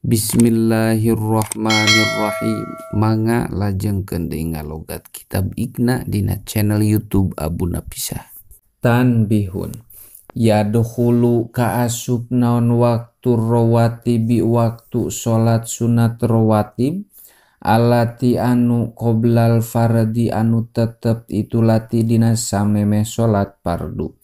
Bismillahirrahmanirrahim. Mangga lajengkeun deui ngalogat kitab Iqna dina channel YouTube Abu Napisah. Tanbihun. Yadkhulu kaasup naon waktu rawatib waktu salat sunat rawatib alati anu qoblal fardi anu tetep itu lati dina samemeh salat fardu.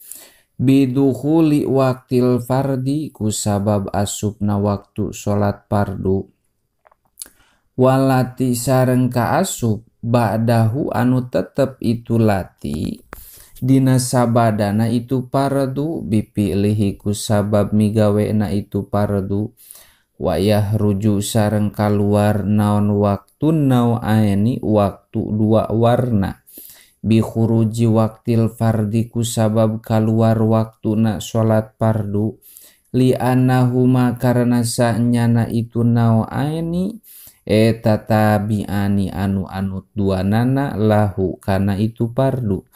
Bidukhuli waktil fardi kusabab asupna waktu salat fardu walati sareng kaasup ba'dahu anu tetep itu lati dina sabadana itu fardu bipilihi kusabab migawena itu fardu wayah ruju sareng kaluar naon waktu nau'aini waktu dua warna bi khuruji waktil fardi kusabab kaluar waktuna salat fardu li annahuma karena sanyana itu nau'aini eta tabi'ani anu anut duanana lahu kana itu fardu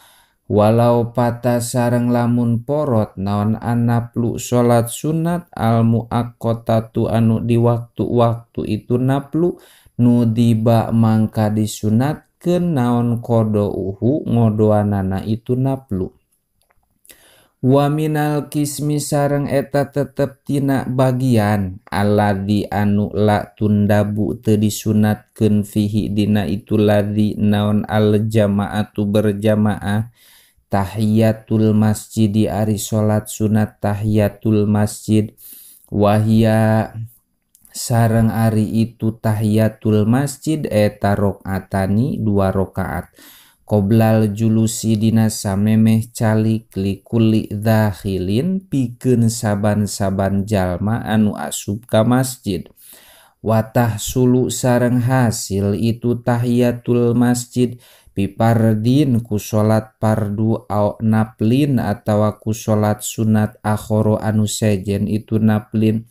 walau patah sareng lamun porot naon anaplu salat sunat al muaqqatatu anu di waktu-waktu itu naplu nudiba mangka disunat ke naon qodouhu ngodoanana itu naplu wa minal kismi sareng eta tetep tina bagian alladzi anu la tundabu teu disunatkeun fihi dina itu ladzi naon al jamaatu berjamaah tahiyatul masjidi ari salat sunat tahiyatul masjid wahia sareng ari itu tahiyatul masjid eta rakaatani 2 rakaat qoblal julusi dina samemeh calik likulli dakhilin pikeun saban-saban jalma anu asup ka masjid watah sulu sareng hasil itu tahiyatul masjid pipardin ku salat fardu au naplin atawa ku salat sunat akhoro anu sejen itu naplin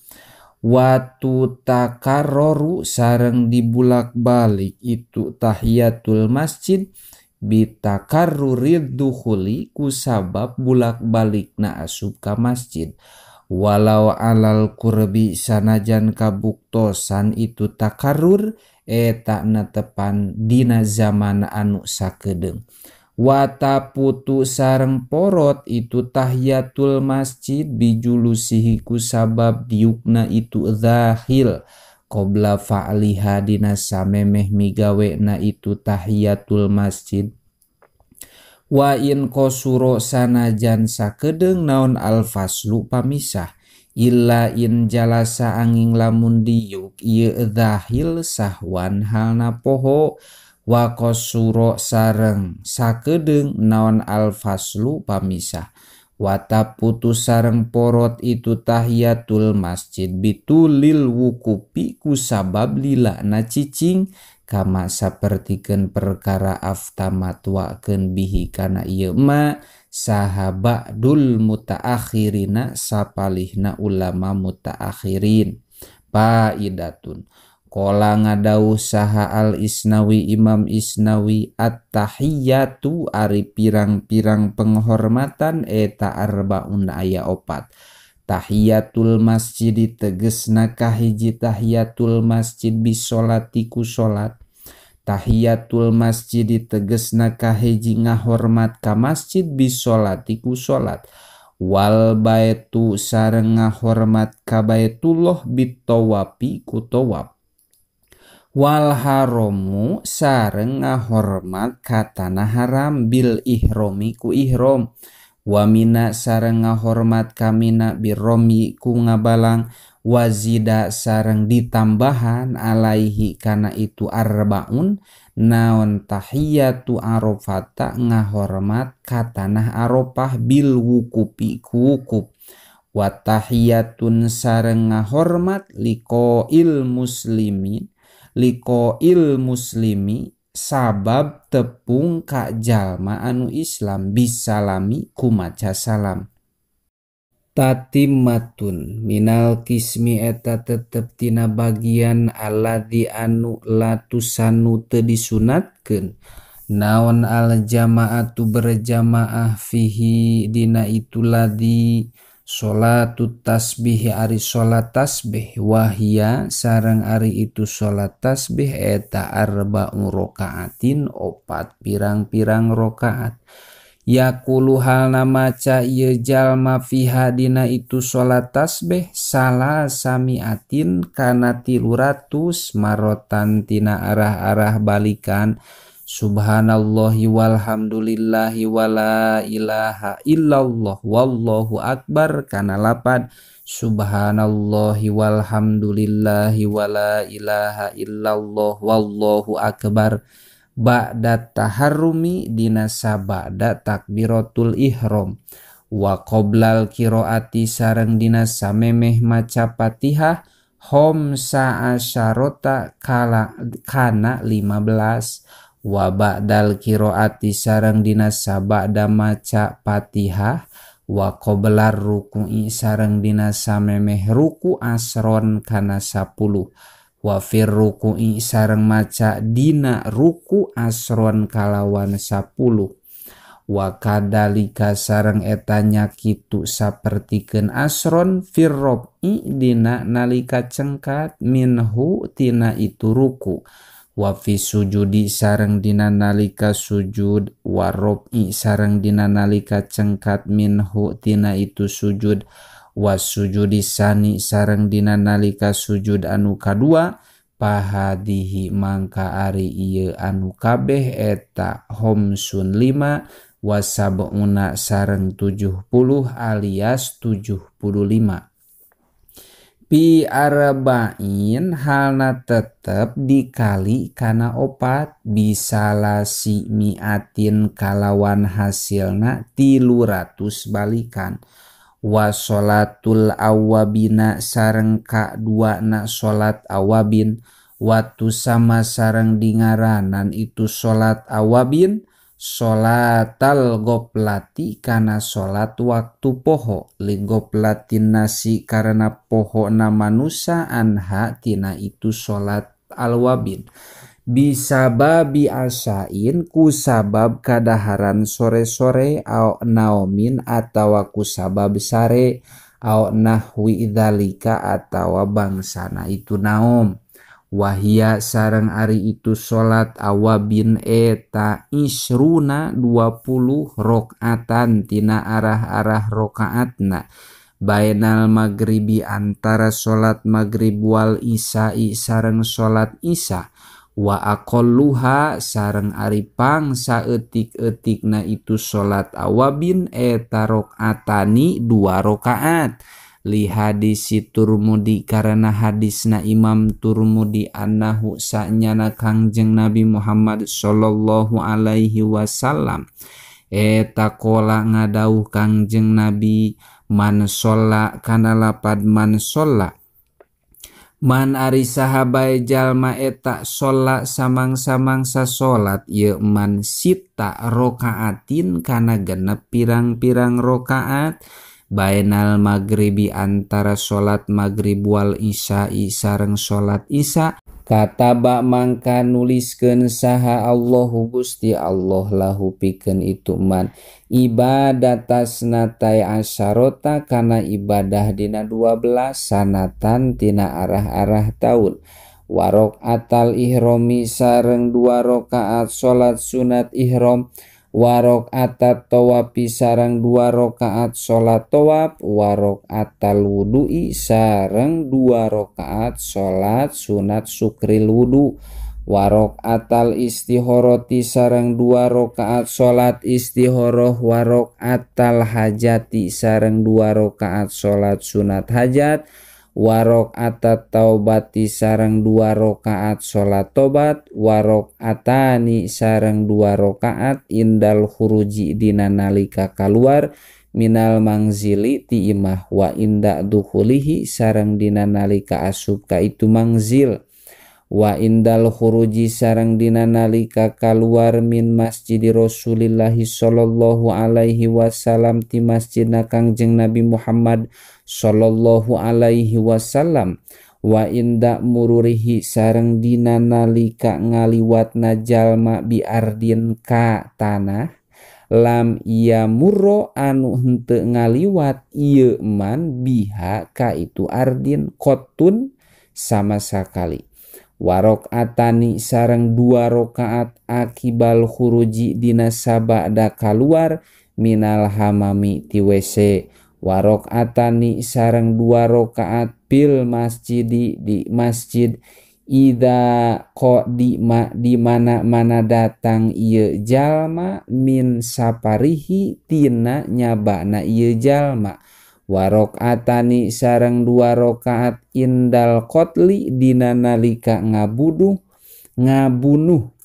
watu takarroru sareng dibulak balik itu tahiyatul masjid bitakarrurid dukhuli kusabab bulak balikna asup ka masjid walau alal kurbi sanajan kabuktosan itu takarrur eta netepan dina zaman anu sakedeung wata putu sareng porot itu tahiyatul masjid bijulusihi kusabab diukna itu zahil qobla fa'liha dina samemeh migawena itu tahiyatul masjid wa in qosuro sanajan sakedeung naon alfaslu pamisah illa in jalasa angin lamun diuk ieu zahil sahwan halna poho wa qosuro sareng sakedeung naon alfaslu pamisah wata putus sareng porot itu tahiyatul masjid bitulil wukupi kusabab lilana cicing kama sapertikeun perkara aftamatwakeun bihi kana ieu ma sahabadul mutaakhirina sapalihna ulama mutaakhirin faidatun qala ngadawuh saha al Isnawi Imam Isnawi at-tahiyyatu ari pirang-pirang penghormatan eta arbaun aya 4 tahiyatul masjid tegesna kahiji tahiyatul masjid bisolati ku salat tahiyatul masjid tegesna kahiji ngahormat ka masjid bisolati ku salat wal baitu sareng ngahormat ka baitullah bitawafi ku tawaf wal haramu sareng ngahormat ka tanah haram bil ihrami ku ihram wa mina sareng ngahormat ka mina birromi ku ngabalang wazida sareng ditambahan alaihi kana itu arbaun naon tahiyatu arafata ngahormat ka tanah arafah bil wukupi ku wukuf wa tahiyatun sareng ngahormat liqail muslimi sabab tepung ka jalma anu Islam bisalami ku maca salam tatimmatun minal kismi eta tetep tina bagian alladzi anu latusanu teu disunatkeun naon al jamaatu berjamaah fihi dina itu ladzi Salatut tasbih ari salat tasbih wahia sareng ari itu salat tasbih eta arba'u rakaatin opat pirang-pirang rakaat. Yaqulu halna maca ieu jalma fiha dina itu salat tasbih salasamiatin kana 300 marotan tina arah-arah balikan. Subhanallahi walhamdulillahi wala ilaha illallah wallahu akbar kana lapad subhanallahi walhamdulillahi wala ilaha illallah wallahu akbar ba'da taharrumi dina sabada takbiratul ihram wa qoblal qiraati sareng dina samemeh maca Fatihah homsa asyarota kana 15 wa ba'dal qiraati sareng dina sabada maca Fatihah wa qoblar ruku'i sareng dina samemeh ruku asron kana 10 wa fir ruku'i sareng maca dina ruku asron kalawan 10 wa kadalika sareng etanya kitu sapertikeun asron fir rob'i dina nalika cengkat minhu tina itu ruku wa fi sujudi sareng dina nalika sujud wa rob'i sareng dina nalika cengkat minhu tina itu sujud wa sujudi sani sareng dina nalika sujud anu kadua pahadihi mangka ari ieu anu kabeh eta homsun 5 wa sab'una sareng 70 alias 75 pi arba'in halna tetep dikali kana opat bisalasi miatin kalawan hasilna 300 balikan wa sholatul awabina sareng kaduana sholat awabin watu sama sareng dingaranan itu sholat awabin sholatal goplati kana sholat waktu poho li goplatin nasi karena poho na manusa anha tina itu sholat alwabin bisa babi asain kusabab kadaharan sore-sore au naomin atawa kusabab sare au nahwi idzalika atawa bangsana itu naom wahia sareng ari itu sholat awabin eta isruna 20 rakaatan tina arah-arah rakaatna bainal maghribi antara sholat maghrib wal isya'i sareng sholat isya wa aqalluha sareng ari pang saeutik-eutikna itu sholat awabin eta rakaatani 2 rakaat li hadis Turmudi karena hadisna Imam Turmudi annahu sa'nyana Kangjeng Nabi Muhammad sallallahu alaihi wasallam eta qola ngadauh Kangjeng Nabi man sholla kana lapad man sholla man ari sahabai jalma eta sholla samang-samangsa sholat ye man sita rokaatin kana genep pirang-pirang rokaat bainal maghribi antara sholat maghrib wal isya'i sareng sholat isya kataba mangka nuliskeun saha Allahu Gusti Allah lahu pikeun itu man ibadatasna tay asyarota kana ibadah dina 12 sanatan tina arah-arah taun warok atal ihrami sareng 2 rakaat sholat sunat ihram warok atat tawapi sareng 2 rakaat sholat tawaf warok atal wudu'i sareng 2 rakaat sholat sunat sukril wudu warok atal istihoroti sareng 2 rakaat sholat istihoroh warok atal hajati sareng 2 rakaat sholat sunat hajat warok atat taubati sareng 2 rakaat sholat tobat warok atani sareng 2 rakaat indal khuruji dina nalika kaluar minal mangzili ti imah wa inda dukhulihi sareng dina nalika asup ka itu mangzil wa indal khuruji sareng dina nalika kaluar min masjidi Rasulillahi sallallahu alaihi wasallam ti masjidna Kangjeng Nabi Muhammad sallallahu alaihi wasallam wa inda mururihi sareng dina nalika ngaliwatna jalma biardin ka tanah lam iya murro anu henteu ngaliwat ieu man biha ka itu ardin qotun sama sekali. Warok atani sareng 2 rakaat akibal khuruji dina sabada kaluar minal hamami ti WC. Warok atani sareng 2 rakaat bil masjidi di masjid. Ida ko di mana datang ieu jalma min saparihi tina nyabana ieu jalma. Warok atani sareng 2 rakaat indal qotli dina nalika ngabunuh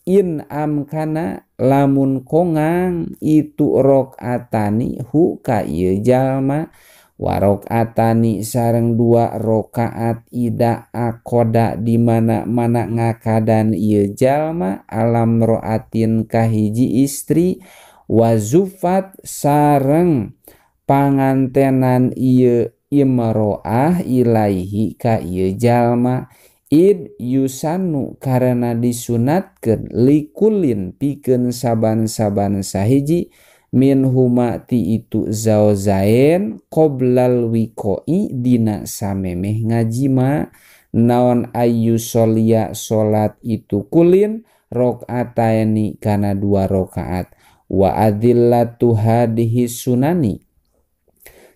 in amkana lamun kongang itu rakaatani hu ka ieu jalma. Warok atani sareng 2 rakaat ida akoda di mana ngakadan ieu jalma alam roatin kahiji istri wazufat sareng pangantenan ieu imroah ilaihi ka ieu jalma id yusanu karena disunatkeun likulin pikeun saban-saban sahiji min huma ti itu zauzain qoblal wiqoi dina samemeh ngajima naon ayu solia solat itu kulin rakaataini kana 2 rakaat wa adillatu hadhihi sunani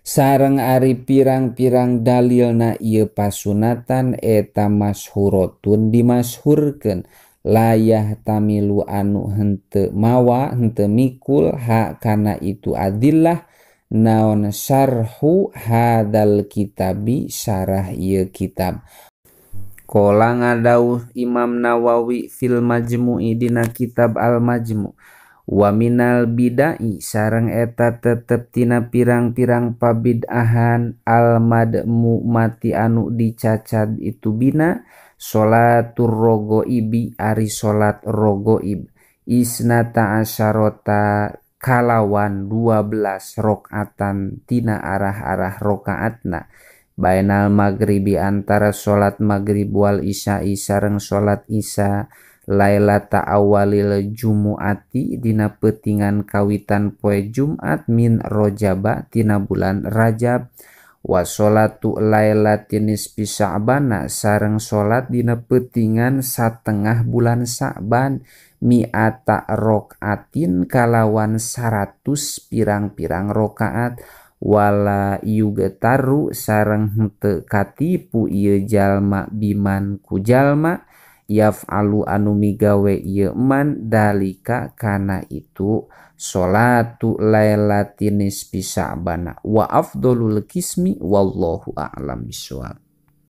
sareng ari pirang-pirang dalilna ieu pasunatan eta masyhuratun dimasyhurkeun layah tamilu anu henteu mawa henteu mikul ha kana itu adillah naon syarhu hadal kitabi syarah ieu kitab. Qala ngadauh Imam Nawawi fil Majmu'i dina kitab Al Majmu' wa minal bidai sareng eta tetep tina pirang-pirang pabid'ahan al madmu mati anu dicacad itu bina sholatur rogoibi ari sholat rogoib isnata asyarota kalawan 12 rakaatan tina arah-arah rakaatna bainal maghribi antara sholat maghrib wal isya'i sareng sholat isya lailata awalil jumuati dina peutingan kawitan poe Jumat min rojaba tina bulan Rajab wa sholatu lailatin nisfi Sya'bana sareng sholat dina peutingan satengah bulan Sa'ban mi'ata rokaatin kalawan 100 pirang-pirang rokaat wala yugetaru sareng henteu katipu ieu jalma biman ku jalma yaf'alu anu migawe ieu man dalika kana itu sholatu lailatin nisfi Sya'bana wa afdolul qismi wallahu a'lam bishawab.